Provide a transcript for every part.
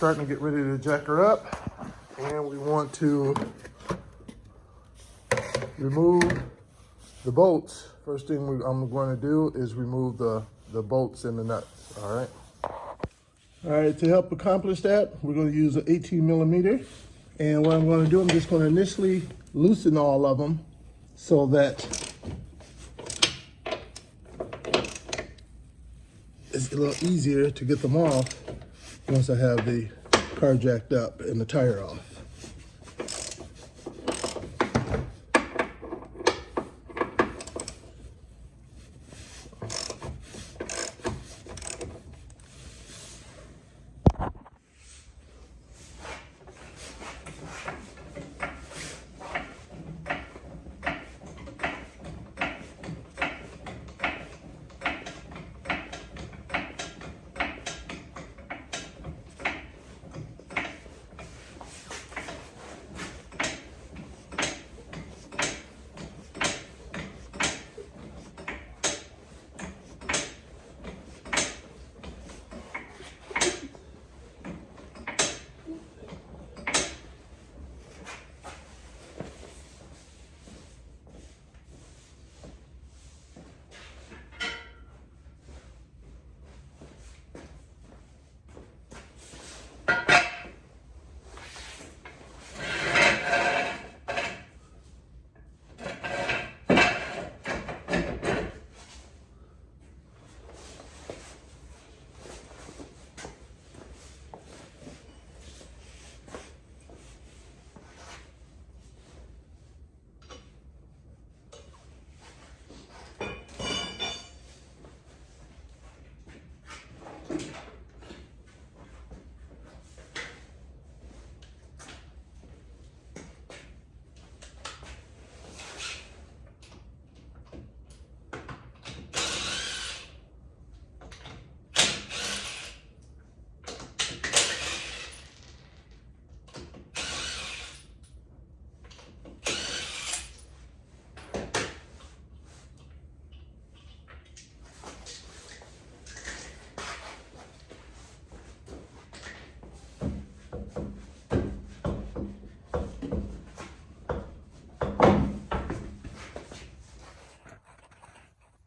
starting to get ready to jack her up, and we want to remove the bolts. First thing I'm going to do is remove the bolts and the nuts, all right? All right, to help accomplish that, we're going to use an 18 millimeter. And what I'm going to do, I'm just going to initially loosen all of them so that it's a little easier to get them off once I have the car jacked up and the tire off.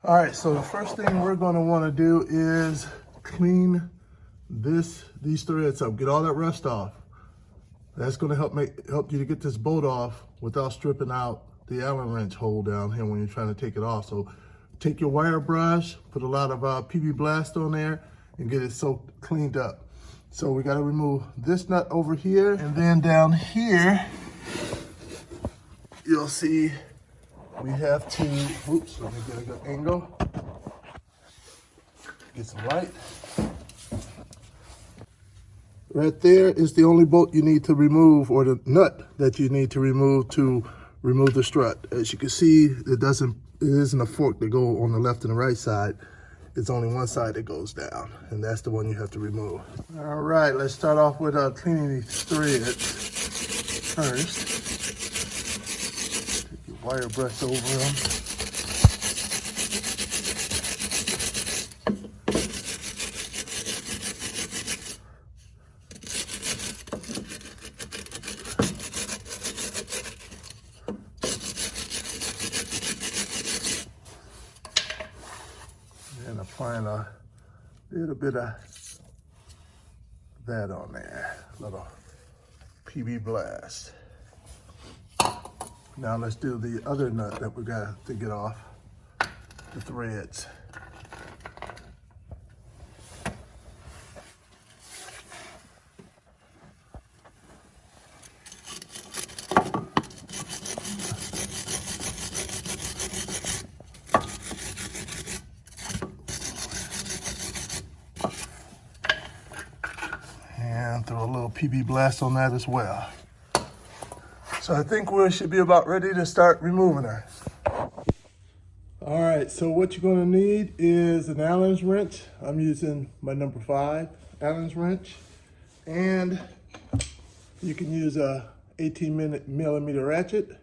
All right, so the first thing we're gonna wanna do is clean these threads up, get all that rust off. That's gonna help you to get this bolt off without stripping out the Allen wrench hole down here when you're trying to take it off. So take your wire brush, put a lot of PB Blast on there and get it soaked, cleaned up. So we gotta remove this nut over here, and then down here, you'll see we have to, oops, let me get a good angle. Get some light. Right there is the only bolt you need to remove, or the nut that you need to remove the strut. As you can see, it isn't a fork that go on the left and the right side. It's only one side that goes down, and that's the one you have to remove. All right, let's start off with cleaning these threads first. Wire brush over them. And applying a little bit of that on there, a little PB Blast. Now let's do the other nut that we got to get off, the threads. And throw a little PB Blast on that as well. So I think we should be about ready to start removing her. All right, so what you're gonna need is an Allen's wrench. I'm using my number 5 Allen's wrench. And you can use a 18 millimeter ratchet,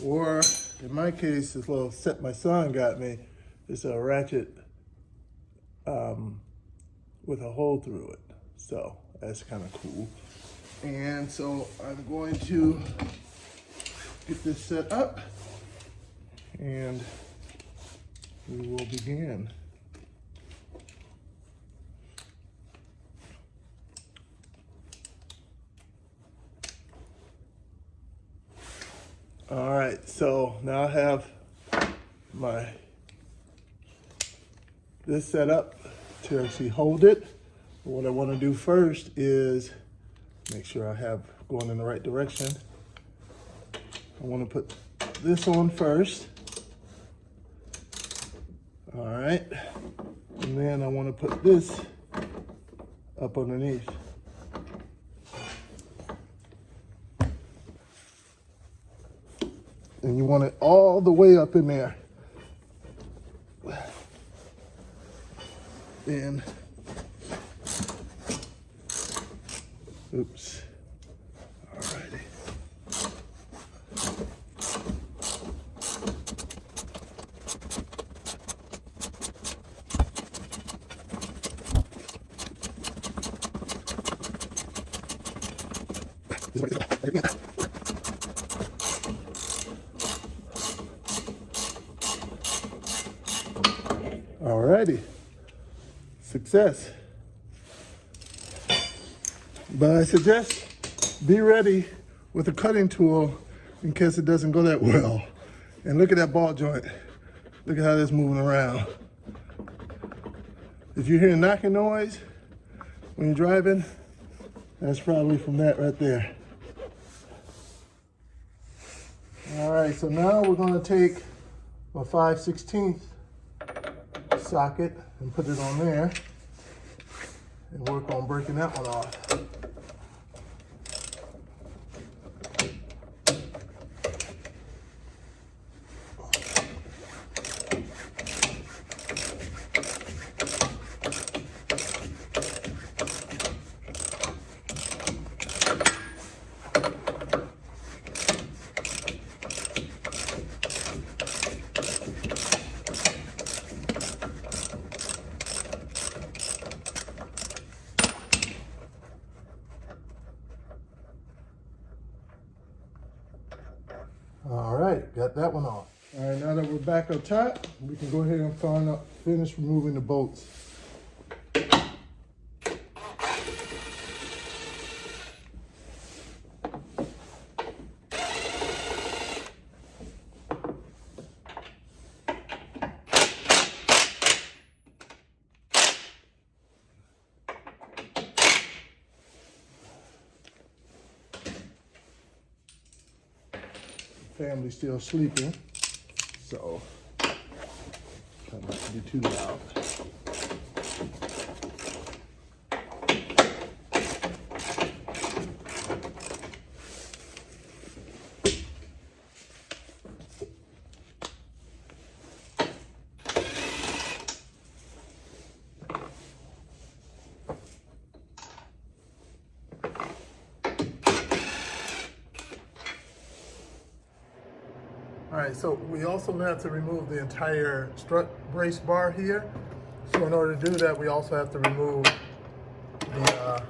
or in my case, this little set my son got me, it's a ratchet with a hole through it. So That's kind of cool. And so I'm going to get this set up and we will begin. All right, so now I have this set up to actually hold it. But what I want to do first is make sure I have going in the right direction. I want to put this on first. All right, and then I want to put this up underneath. And you want it all the way up in there. And, oops, all righty. Alrighty, success. But I suggest be ready with a cutting tool in case it doesn't go that well. And look at that ball joint. Look at how that's moving around. If you hear a knocking noise when you're driving, that's probably from that right there. All right, so now we're gonna take a 5/16 socket and put it on there and work on breaking that one off. All right, got that one off. All right, now that we're back up top, we can go ahead and finish removing the bolts. Family's still sleeping, so try not to be too loud. All right, so we also have to remove the entire strut brace bar here. So in order to do that, we also have to remove the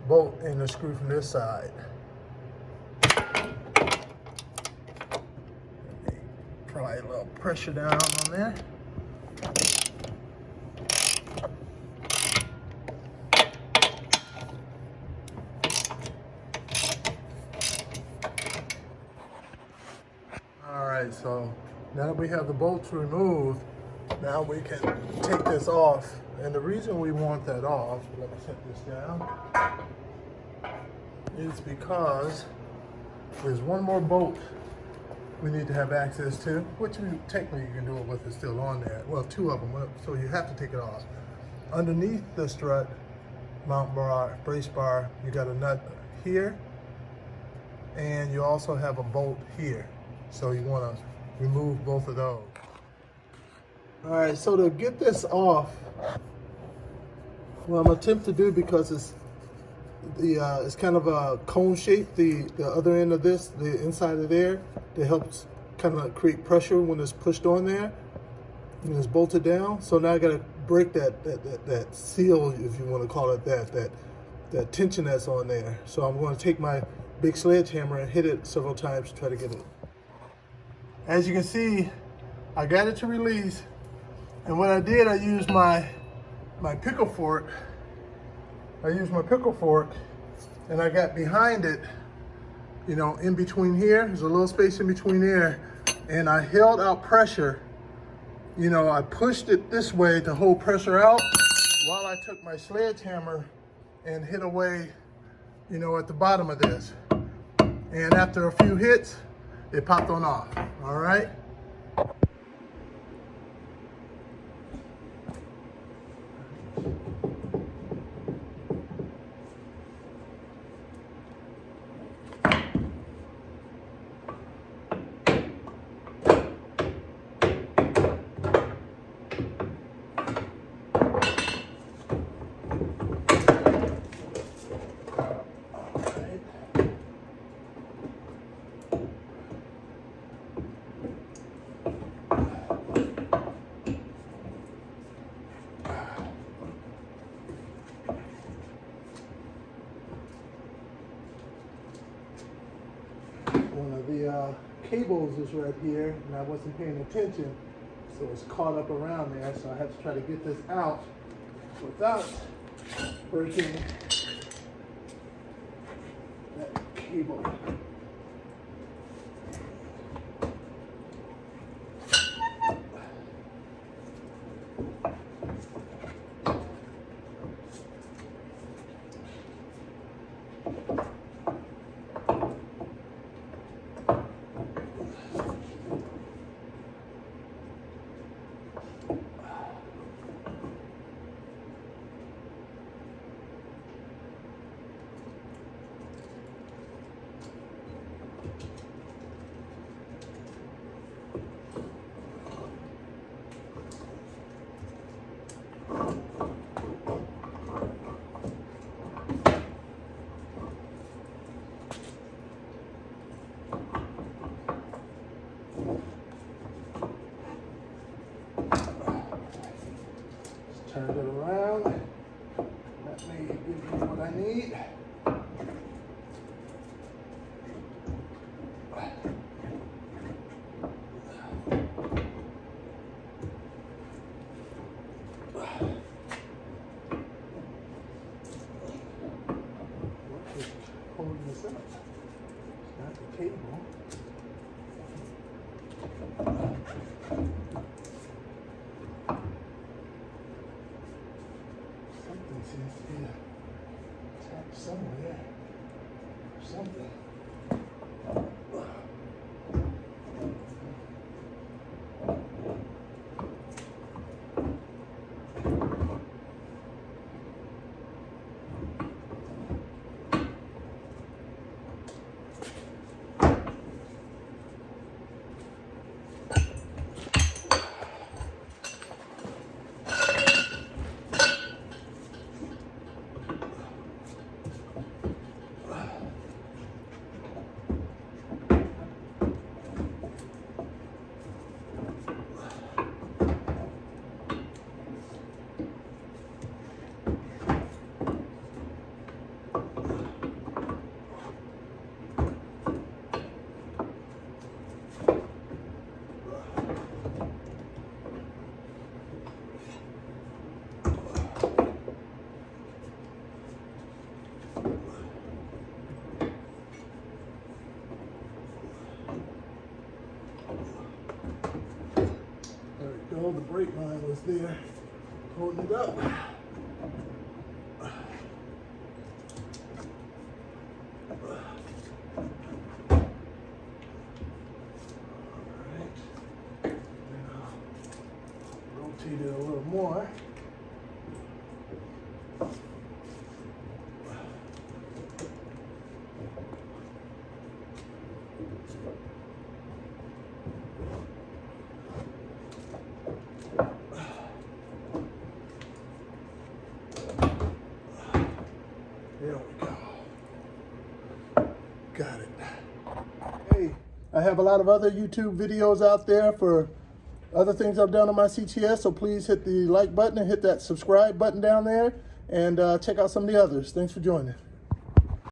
bolt and the screw from this side. Apply a little pressure down on there. So now that we have the bolts removed, now we can take this off. And the reason we want that off, let me set this down, is because there's one more bolt we need to have access to, which technically you can do it with it still on there. Well, two of them, so you have to take it off. Underneath the strut mount bar, brace bar, you got a nut here, and you also have a bolt here. So you want to remove both of those. All right, so to get this off, what I'm gonna attempt to do, because it's kind of a cone shape, the other end of this, the inside of there, that helps kind of create pressure when it's pushed on there, when it's bolted down. So now I gotta break that seal, if you want to call it that the tension that's on there. So I'm going to take my big sledgehammer and hit it several times to try to get it. As you can see, I got it to release, and what I did, I used my pickle fork. And I got behind it, you know, in between here. There's a little space in between there, and I held out pressure. You know, I pushed it this way to hold pressure out while I took my sledgehammer and hit away, you know, at the bottom of this. And after a few hits, it popped on off, all right? One of the cables is right here, and I wasn't paying attention, so it's caught up around there. So I have to try to get this out without breaking that cable. Turn it around. That may give me what I need. What is holding this up? It's not the cable. Something seems to be attached somewhere. Something. The brake line was there, holding it up. Rotate it a little more. There we go. Got it. Hey, I have a lot of other YouTube videos out there for other things I've done on my CTS, so please hit the like button and hit that subscribe button down there. and check out some of the others. Thanks for joining.